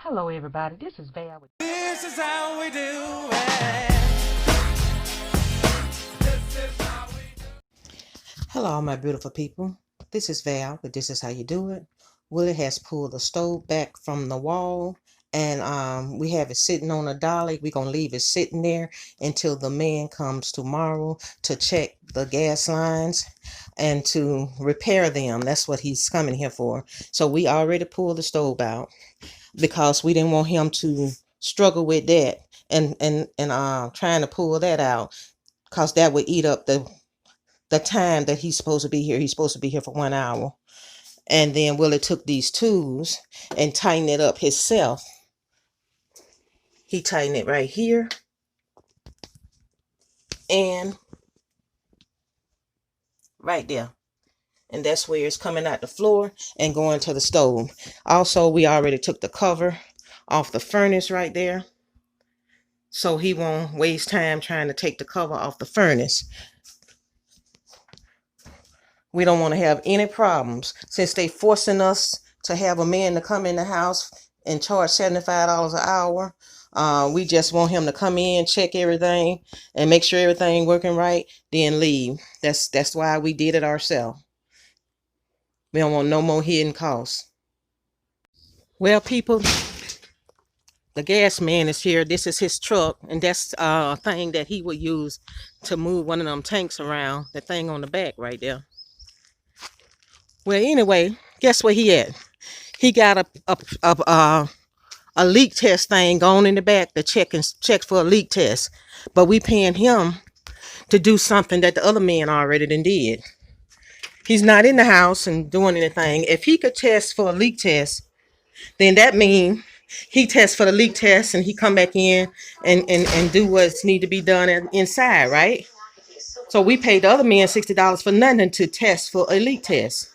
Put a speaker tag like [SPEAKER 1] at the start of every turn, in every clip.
[SPEAKER 1] Hello, everybody. This is Val.
[SPEAKER 2] This is how we do it.
[SPEAKER 3] Hello, my beautiful people. This is Val, but this is how you do it. Willie has pulled the stove back from the wall, and we have it sitting on a dolly. We're going to leave it sitting there until the man comes tomorrow to check the gas lines and to repair them. That's what he's coming here for. So we already pulled the stove out because we didn't want him to struggle with that and trying to pull that out, because that would eat up the time that he's supposed to be here. He's supposed to be here for 1 hour. And then Willie took these tools and tightened it up himself. He tightened it right here and right there. And that's where it's coming out the floor and going to the stove. Also, we already took the cover off the furnace right there, so he won't waste time trying to take the cover off the furnace. We don't want to have any problems since they forcing us to have a man to come in the house and charge $75 an hour. We just want him to come in, check everything, and make sure everything working right, then leave. That's why we did it ourselves. We don't want no more hidden costs. Well, people, the gas man is here. This is his truck, and that's a thing that he would use to move one of them tanks around. The thing on the back right there. Well, anyway, guess where he at? He got a leak test thing going in the back to check for a leak test. But we paying him to do something that the other man already done did. He's not in the house and doing anything. If he could test for a leak test, then that means he tests for the leak test and he come back in and do what's need to be done inside, right? So we paid the other man $60 for nothing to test for a leak test.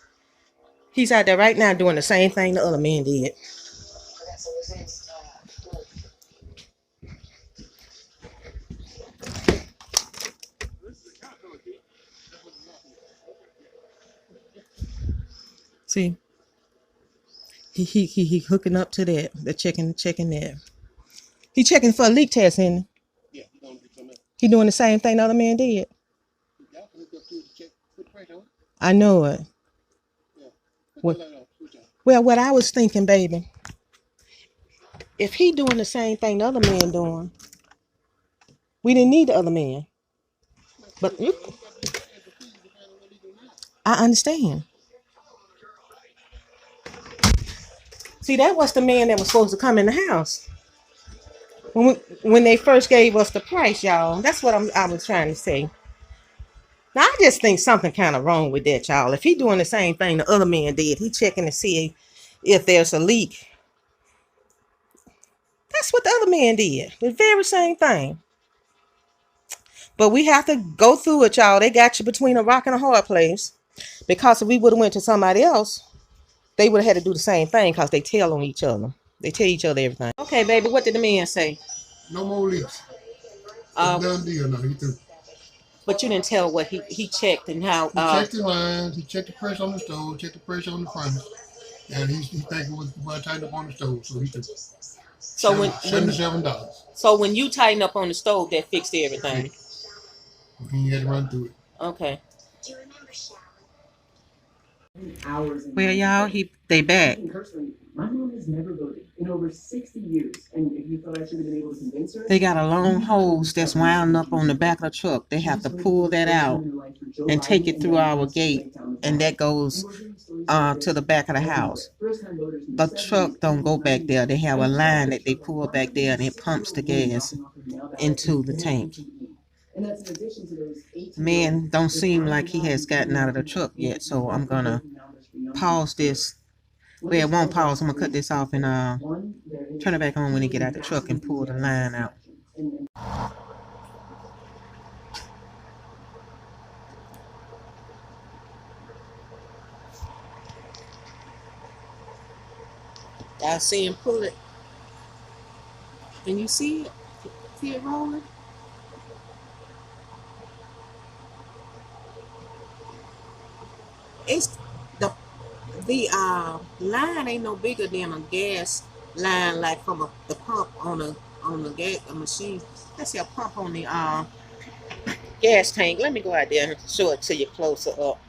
[SPEAKER 3] He's out there right now doing the same thing the other man did. See, he hooking up to that. The checking that. He checking for a leak test, and he doing the same thing the other man did. I know it. What? Well, what I was thinking, baby, if he doing the same thing the other man doing, we didn't need the other man. But I understand. See, that was the man that was supposed to come in the house when they first gave us the price, y'all. That's what I was trying to say. Now, I just think something kind of wrong with that, y'all. If he doing the same thing the other man did, he checking to see if there's a leak. That's what the other man did. The very same thing. But we have to go through it, y'all. They got you between a rock and a hard place. Because if we would have went to somebody else, they would have had to do the same thing because they tell on each other. They tell each other everything. Okay, baby, what did the man say?
[SPEAKER 4] No more leaks. Done deal now. He through.
[SPEAKER 3] But you didn't tell what he checked and how.
[SPEAKER 4] He checked the lines. He checked the pressure on the stove. Checked the pressure on the furnace. And he think it was well tightened up on the stove. So he took $77.
[SPEAKER 3] So when you tighten up on the stove, that fixed everything.
[SPEAKER 4] He had to run through it.
[SPEAKER 3] Okay. Well, y'all, they back.
[SPEAKER 5] My mom has never voted in over 60 years, and if you thought I should have been able to convince her,
[SPEAKER 3] they got a long hose that's wound up on the back of the truck. They have to pull that out and take it through our gate, and that goes to the back of the house. The truck don't go back there. They have a line that they pull back there, and it pumps the gas into the tank. Man don't seem like he has gotten out of the truck yet, so I'm gonna pause this. Well, it won't pause. I'm gonna cut this off and turn it back on when he get out the truck and pull the line out. I see him pull it. Can you see it? See it rolling? It's the line ain't no bigger than a gas line like from the pump on the gas machine. Let's see a pump on the gas tank. Let me go out there and show it to you closer up.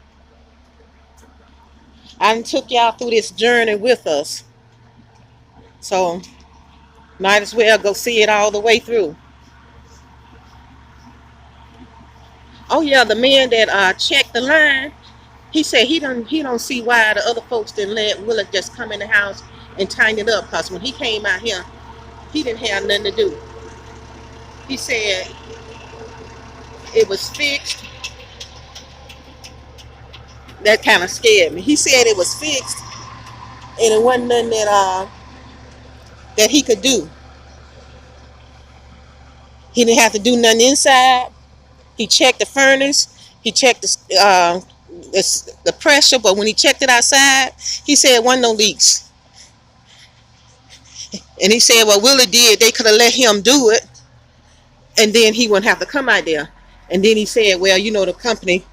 [SPEAKER 3] I done took y'all through this journey with us, so might as well go see it all the way through. Oh yeah, the man that checked the line, he said he don't see why the other folks didn't let Willard just come in the house and tighten it up, because when he came out here, he didn't have nothing to do. He said it was fixed. That kind of scared me. He said it was fixed and it wasn't nothing that he could do. He didn't have to do nothing inside. He checked the furnace. He checked the pressure, but when he checked it outside, he said it wasn't no leaks. And he said what Willie did, they could have let him do it, and then he wouldn't have to come out there. And then he said, well, the company,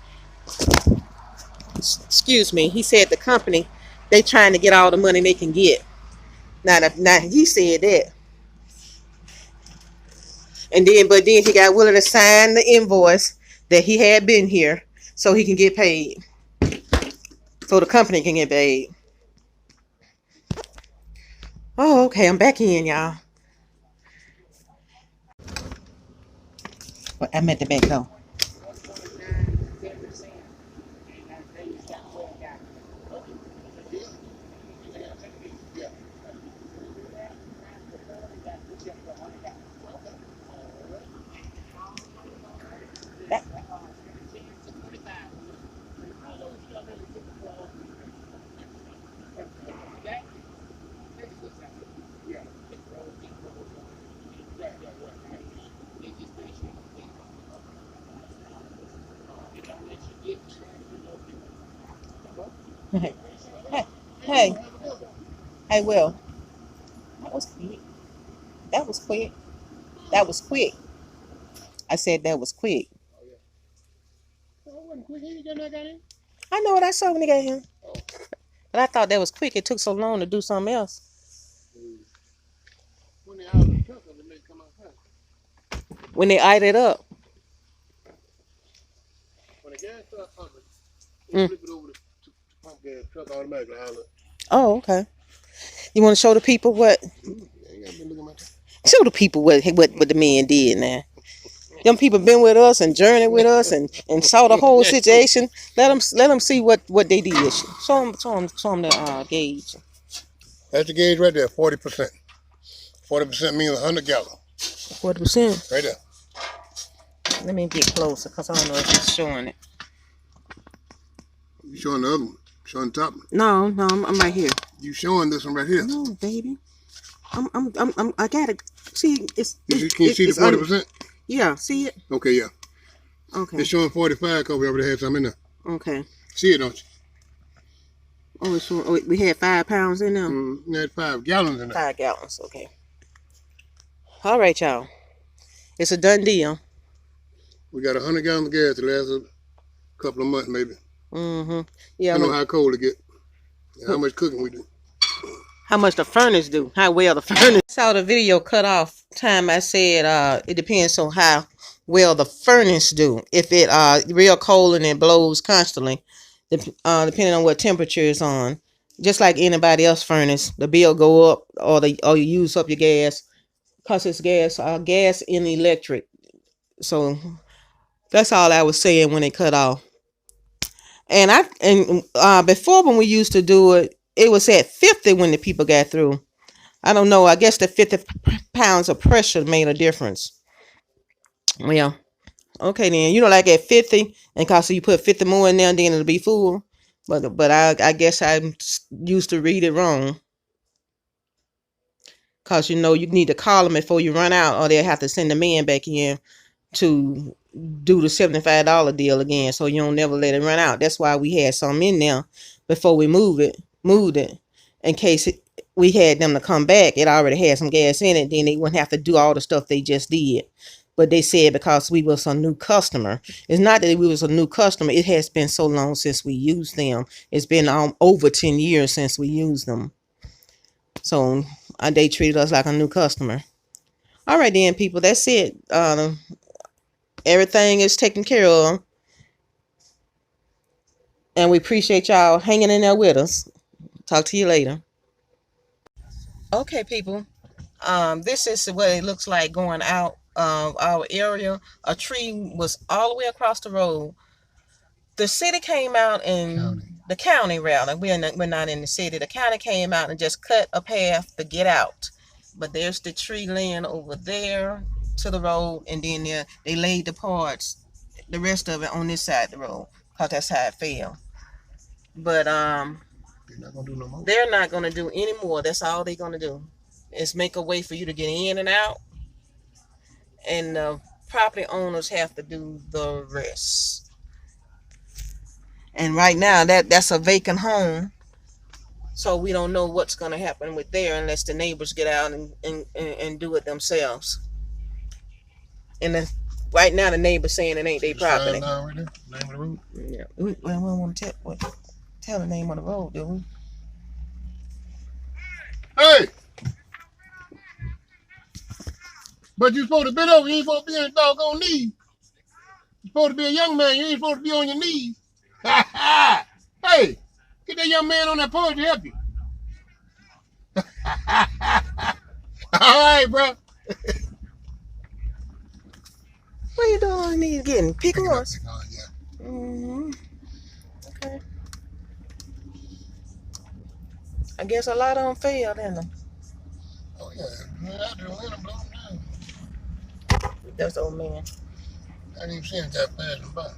[SPEAKER 3] excuse me, he said the company, they trying to get all the money they can get. Now he said that. But then he got Willie to sign the invoice that he had been here so he can get paid. So the company can get paid. Oh, okay, I'm back in, y'all. But I'm at the back though. Hey, hey, hey, Will. That was quick. That was quick. That was quick. I said that was quick. I know what I saw when he got here. But I thought that was quick. It took so long to do something else. When they eyed it up.
[SPEAKER 4] When the gas starts pumping, you flip it over to pump gas, truck automatically.
[SPEAKER 3] Oh, okay. You want to show the people what? Show the people what the man did now. Them people been with us and journeyed with us and saw the whole situation. Let them see what they did. Show them the gauge.
[SPEAKER 4] That's the gauge right there, 40%. 40% means 100 gallons.
[SPEAKER 3] 40%.
[SPEAKER 4] Right there.
[SPEAKER 3] Let me get closer because I don't know if it's showing it.
[SPEAKER 4] You showing the other one? Showing the top one?
[SPEAKER 3] No, I'm right here.
[SPEAKER 4] You showing this one right here?
[SPEAKER 3] No, baby. I got it. See,
[SPEAKER 4] Can you see the 40%?
[SPEAKER 3] Yeah, see it?
[SPEAKER 4] Okay, yeah.
[SPEAKER 3] Okay.
[SPEAKER 4] It's showing 45 because we already had some in there.
[SPEAKER 3] Okay.
[SPEAKER 4] See it, don't you?
[SPEAKER 3] Oh, it's showing, we had 5 pounds in there?
[SPEAKER 4] We had 5 gallons in there.
[SPEAKER 3] 5 gallons, okay. All right, y'all. It's a done deal.
[SPEAKER 4] We got 100 gallons of gas to last a couple of months, maybe.
[SPEAKER 3] Yeah.
[SPEAKER 4] I know how cold it get. And how much cooking we do.
[SPEAKER 3] How much the furnace do. How well the furnace. I saw the video cut off time. I said it depends on how well the furnace do. If it real cold and it blows constantly, depending on what temperature it's on. Just like anybody else furnace, the bill go up or you use up your gas. Cause it's gas and electric. So that's all I was saying when it cut off. And before when we used to do it, it was at 50 when the people got through. I don't know. I guess the 50 pounds of pressure made a difference. Well, okay then. Like at 50, and cause you put 50 more in there, then it'll be full. But I guess I used to read it wrong. Cause you need to call them before you run out, or they'll have to send the man back in to do the $75 deal again, so you don't never let it run out. That's why we had some in there before we moved it in case we had them to come back. It already had some gas in it, then they wouldn't have to do all the stuff they just did. But they said because we was a new customer. It's not that we was a new customer. It has been so long since we used them. It's been over 10 years since we used them. So They treated us like a new customer. All right then, people, that's it. Everything is taken care of, and we appreciate y'all hanging in there with us. Talk to you later. Okay, people. This is what it looks like going out of our area. A tree was all the way across the road. The city came out and the county rather. We're not in the city. The county came out and just cut a path to get out. But there's the tree laying over there to the road, and then they laid the parts, the rest of it on this side of the road, because that's how it fell. But
[SPEAKER 4] They're not gonna do no more.
[SPEAKER 3] they're not gonna do any more. That's all they're gonna do is make a way for you to get in and out, and the property owners have to do the rest. And right now that's a vacant home, so we don't know what's gonna happen with there unless the neighbors get out and do it themselves. And right now the neighbor's saying it ain't their property.
[SPEAKER 4] Right there, name of the road.
[SPEAKER 3] Yeah, we don't want to tell the name of the road, do we?
[SPEAKER 4] Hey! But you supposed to bend over. You ain't supposed to be on your doggone knees. You're supposed to be a young man. You ain't supposed to be on your knees. Hey! Get that young man on that porch to help you. All right, bro.
[SPEAKER 3] What you doing? These getting pecans?
[SPEAKER 4] Yeah.
[SPEAKER 3] Okay. I guess a lot of them failed, didn't they?
[SPEAKER 4] Oh yeah. I do. Let them blow them down.
[SPEAKER 3] That's the old man.
[SPEAKER 4] I didn't even see him that passing by.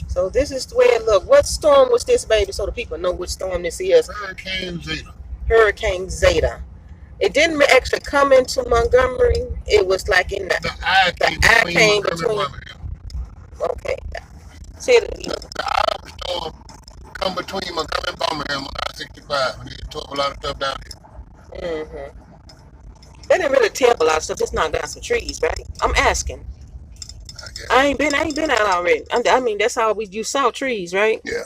[SPEAKER 3] So this is the way it looked. What storm was this, baby? So the people know which storm this is.
[SPEAKER 4] Hurricane Zeta.
[SPEAKER 3] Hurricane Zeta. It didn't actually come into Montgomery. It was like in the eye came between. Okay. Say it again.
[SPEAKER 4] The eye storm come between Montgomery and Birmingham on I-65, and it tore up a lot of stuff down here.
[SPEAKER 3] They didn't really tear up a lot of stuff. Just knocked down some trees, right? I'm asking. I ain't been out already. I mean, that's how you saw trees, right?
[SPEAKER 4] Yeah.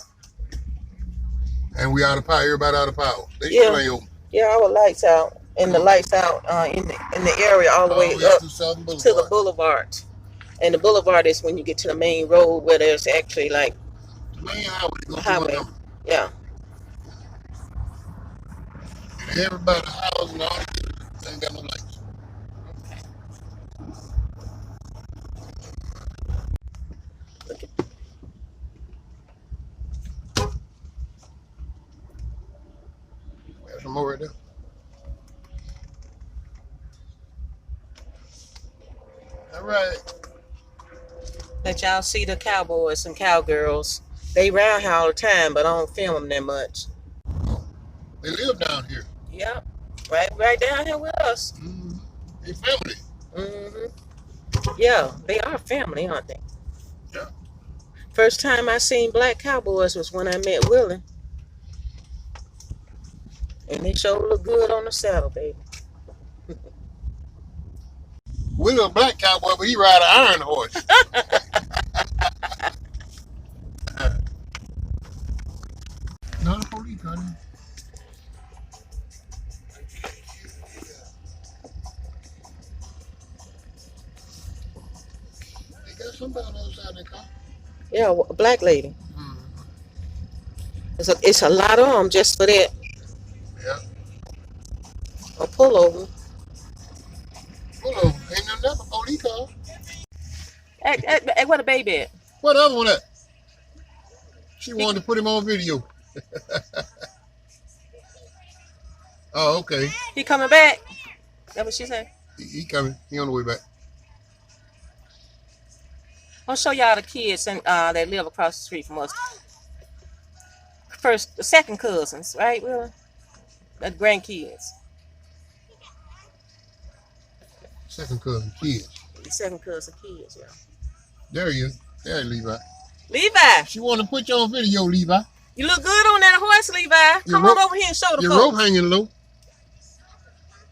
[SPEAKER 4] And we out of power. Everybody out of power. They still ain't open.
[SPEAKER 3] Yeah, our lights out, and the lights out in the area all the way up to the boulevard. And the boulevard is when you get to the main road where there's actually like
[SPEAKER 4] the main highway.
[SPEAKER 3] Highway. Yeah.
[SPEAKER 4] And everybody's house and all that ain't got no lights. There's some more right there. All right.
[SPEAKER 3] Let y'all see the cowboys and cowgirls. They round here all the time, but I don't film them that much.
[SPEAKER 4] They live down here.
[SPEAKER 3] Yep. Right down here with us.
[SPEAKER 4] They family.
[SPEAKER 3] Yeah, they are family, aren't they?
[SPEAKER 4] Yeah.
[SPEAKER 3] First time I seen black cowboys was when I met Willie. And they sure look good on the saddle, baby.
[SPEAKER 4] Willie a black cowboy, but he ride an iron horse. Not a police car. They got somebody on the other side of the car.
[SPEAKER 3] Yeah, a black lady. It's a lot of them just for that.
[SPEAKER 4] Yeah.
[SPEAKER 3] A pullover.
[SPEAKER 4] Pullover. Ain't nothing else but police car.
[SPEAKER 3] Hey, what a baby at?
[SPEAKER 4] What other one at? She wanted to put him on video. Oh, okay.
[SPEAKER 3] He coming back? That what she said?
[SPEAKER 4] He coming. He on the way back.
[SPEAKER 3] I'll show y'all the kids and that live across the street from us. The second cousins, right, Will? The grandkids.
[SPEAKER 4] Second cousin kids.
[SPEAKER 3] The second cousin kids, yeah.
[SPEAKER 4] There you. There, Levi.
[SPEAKER 3] Levi!
[SPEAKER 4] She want to put you on video, Levi.
[SPEAKER 3] You look good on that horse, Levi. Come on over here and show the folks.
[SPEAKER 4] Your rope hanging low.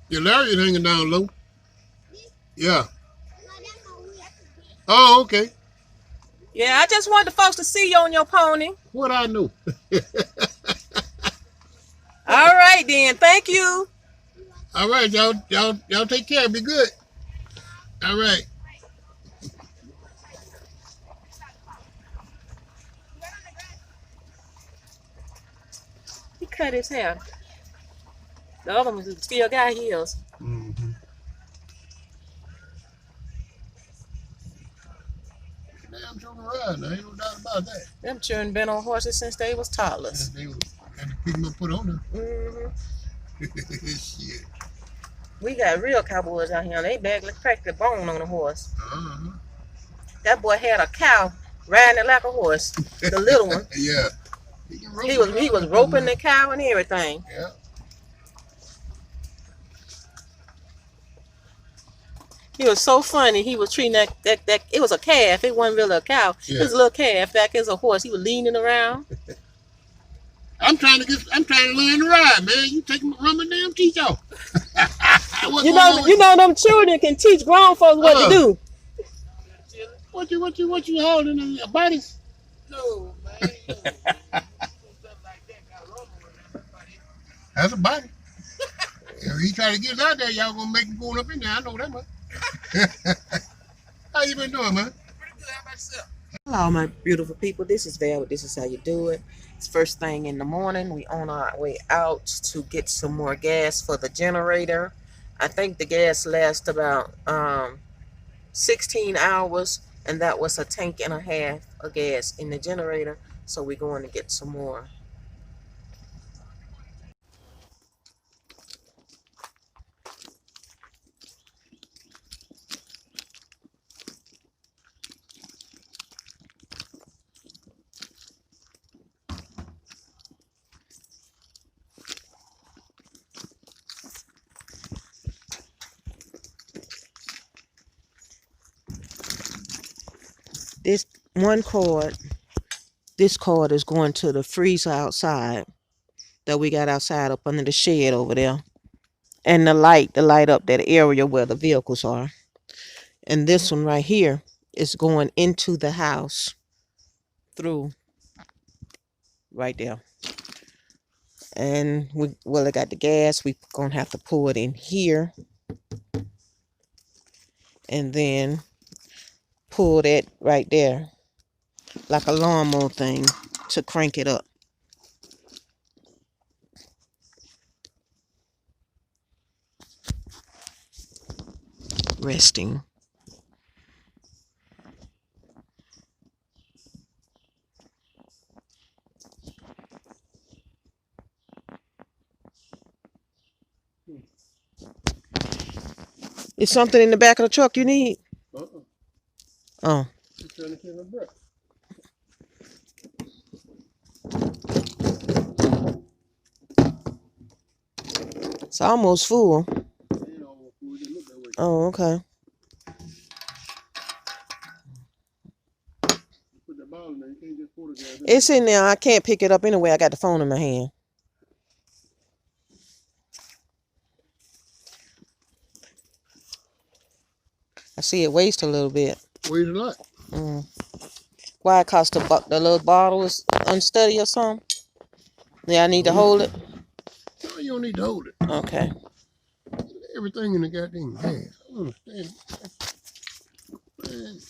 [SPEAKER 4] Your lariat hanging down low. Yeah. Oh, okay.
[SPEAKER 3] Yeah, I just wanted the folks to see you on your pony.
[SPEAKER 4] What I know.
[SPEAKER 3] All right then. Thank you.
[SPEAKER 4] All right, y'all take care. Be good. All right.
[SPEAKER 3] He cut his hair. The other one still got heels.
[SPEAKER 4] Mm-hmm. Damn sure ride. There ain't no doubt about that.
[SPEAKER 3] Them children been on horses since they was toddlers.
[SPEAKER 4] They had to pick them up, put on
[SPEAKER 3] Mm-hmm.
[SPEAKER 4] there. Shit.
[SPEAKER 3] We got real cowboys out here. They badly cracked the bone on a horse.
[SPEAKER 4] Uh-huh.
[SPEAKER 3] That boy had a cow riding it like a horse. The little one.
[SPEAKER 4] Yeah.
[SPEAKER 3] He was roping the cow and everything.
[SPEAKER 4] Yeah.
[SPEAKER 3] He was so funny. He was treating that it was a calf. It wasn't really a cow.
[SPEAKER 4] Yeah.
[SPEAKER 3] It was a little calf back as a horse. He was leaning around.
[SPEAKER 4] I'm trying to learn to ride, man. You run my damn teeth off.
[SPEAKER 3] You know them children can teach grown folks what to do.
[SPEAKER 4] What you holding? A body?
[SPEAKER 2] No, man.
[SPEAKER 4] That's a body. If he try to get us out there, y'all gonna make him going up in there. I know that much. How you been doing, man?
[SPEAKER 2] Pretty good. How about yourself?
[SPEAKER 3] Hello, my beautiful people. This is Val. This is how you do it. It's first thing in the morning. We on our way out to get some more gas for the generator. I think the gas lasts about 16 hours, and that was a tank and a half of gas in the generator. So we're going to get some more. This cord is going to the freezer outside that we got outside up under the shed over there. And the light up that area where the vehicles are. And this one right here is going into the house through right there. And I got the gas. We're going to have to pour it in here. And then pull that right there like a lawnmower thing to crank it up. Resting. Is something in the back of the truck you need? Oh. It's almost full. Oh, okay. It's in there. I can't pick it up anyway. I got the phone in my hand. I see it waste a little bit.
[SPEAKER 4] Weighs a lot.
[SPEAKER 3] Why? It cost the little bottle is unsteady or something? Yeah, I need to hold it.
[SPEAKER 4] No, you don't need to hold it.
[SPEAKER 3] Okay.
[SPEAKER 4] Everything in the goddamn gas. I don't understand. Man.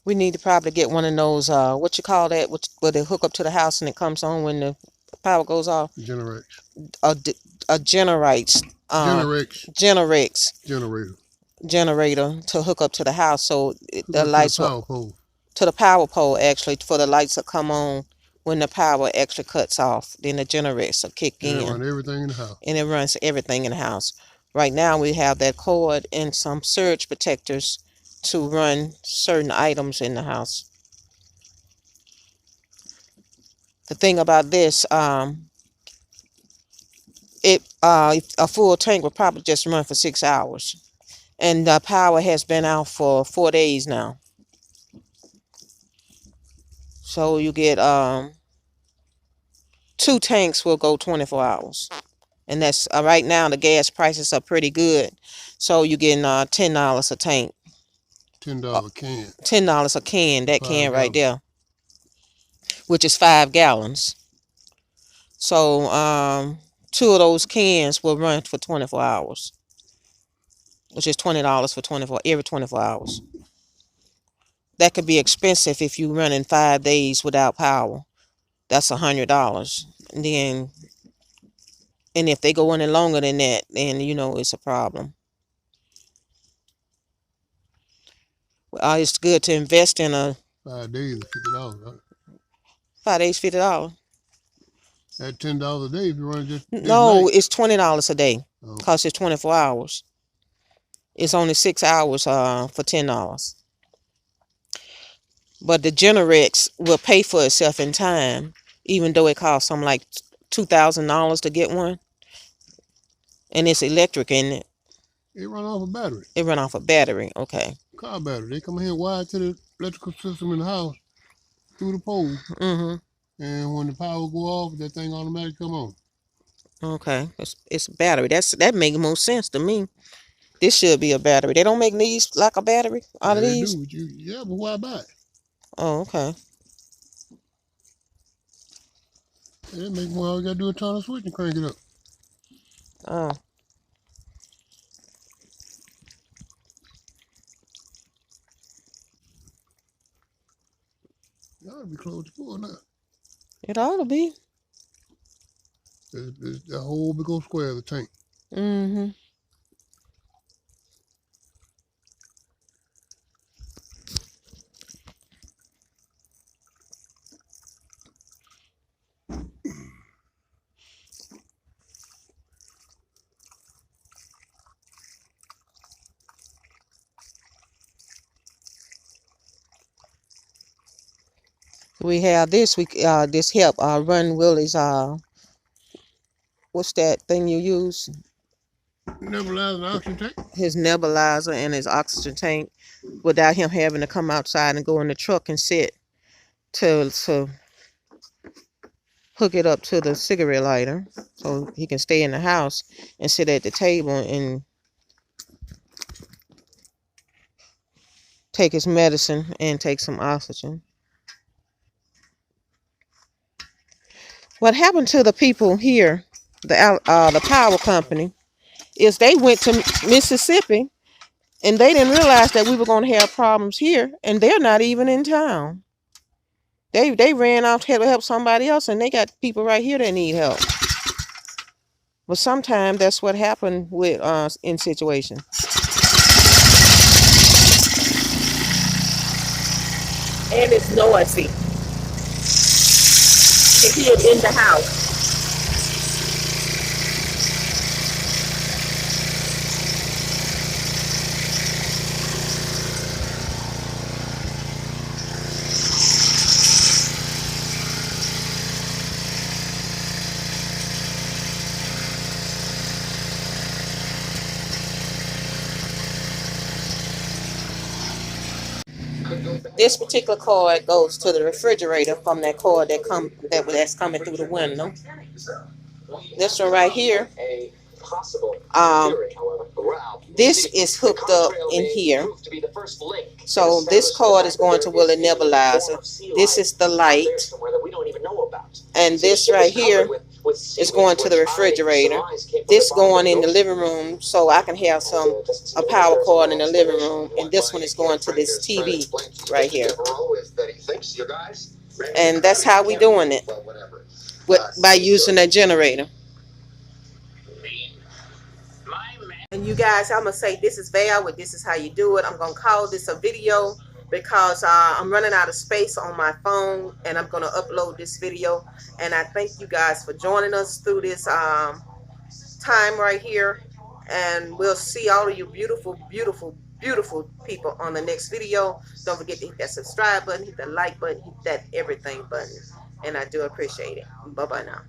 [SPEAKER 3] We need to probably get one of those, what you call that, where they hook up to the house and it comes on when the power goes off.
[SPEAKER 4] Generates.
[SPEAKER 3] A generates. Generator to hook up to the house so the lights will, to the power pole actually, for the lights will come on when the power actually cuts off. Then the generator will kick in.
[SPEAKER 4] Run everything in the house.
[SPEAKER 3] And it runs everything in the house. Right now we have that cord and some surge protectors to run certain items in the house. The thing about this, a full tank would probably just run for 6 hours, and the power has been out for 4 days now. So you get 2 tanks will go 24 hours, and that's right now the gas prices are pretty good. So you're getting $10 a tank.
[SPEAKER 4] $10 a can.
[SPEAKER 3] $10 a can. That can
[SPEAKER 4] 5
[SPEAKER 3] right
[SPEAKER 4] gallons.
[SPEAKER 3] there, which is 5 gallons. So 2 of those cans will run for 24 hours, which is $20 for every 24 hours. That could be expensive if you run in 5 days without power. That's $100. And if they go any longer than that, then it's a problem. It's good to invest in a
[SPEAKER 4] 5 days is $50. Right?
[SPEAKER 3] 5 days, $50.
[SPEAKER 4] At $10 a day if you run just
[SPEAKER 3] No,
[SPEAKER 4] night.
[SPEAKER 3] it's $20 a day,
[SPEAKER 4] Oh.
[SPEAKER 3] because it's 24 hours. It's only 6 hours for $10. But the Generex will pay for itself in time, even though it costs something like $2,000 to get one. And it's electric, isn't it?
[SPEAKER 4] It run off a battery.
[SPEAKER 3] It run off a battery. Okay.
[SPEAKER 4] Car battery. They come in here wired to the electrical system in the house through the pole.
[SPEAKER 3] Mm-hmm.
[SPEAKER 4] And when the power go off, that thing automatically come on.
[SPEAKER 3] Okay. It's a battery. That makes more sense to me. This should be a battery. They don't make these like a battery out of these?
[SPEAKER 4] Yeah, but why buy it?
[SPEAKER 3] Oh, okay.
[SPEAKER 4] It make more. All you gotta do is turn the switch and crank it up.
[SPEAKER 3] Oh.
[SPEAKER 4] Y'all ought to be close to full now.
[SPEAKER 3] It ought to be.
[SPEAKER 4] It's the whole big old square of the tank.
[SPEAKER 3] Mm-hmm. We have this. This help run Willie's what's that thing you use?
[SPEAKER 4] Nebulizer and oxygen tank.
[SPEAKER 3] His nebulizer and his oxygen tank, without him having to come outside and go in the truck and sit to hook it up to the cigarette lighter, so he can stay in the house and sit at the table and take his medicine and take some oxygen. What happened to the people here, the power company, is they went to Mississippi and they didn't realize that we were going to have problems here, and they're not even in town. They ran off to help somebody else, and they got people right here that need help. But sometimes that's what happened with in situations. And it's noisy. You hear it in the house. This particular cord goes to the refrigerator from that cord that's coming through the window. This one right here, this is hooked up in here. So this cord is going to Willie nebulizer. This is the light, and this right here is going to the refrigerator. This going in the living room, so I can have a power cord in the living room, and this one is going to this TV right here. And that's how we doing it by using that generator. And you guys, I'm gonna say this is Val with This Is How You Do It. I'm gonna call this a video because I'm running out of space on my phone, and I'm gonna upload this video. And I thank you guys for joining us through this time right here. And we'll see all of you beautiful, beautiful, beautiful people on the next video. Don't forget to hit that subscribe button, hit the like button, hit that everything button. And I do appreciate it. Bye-bye now.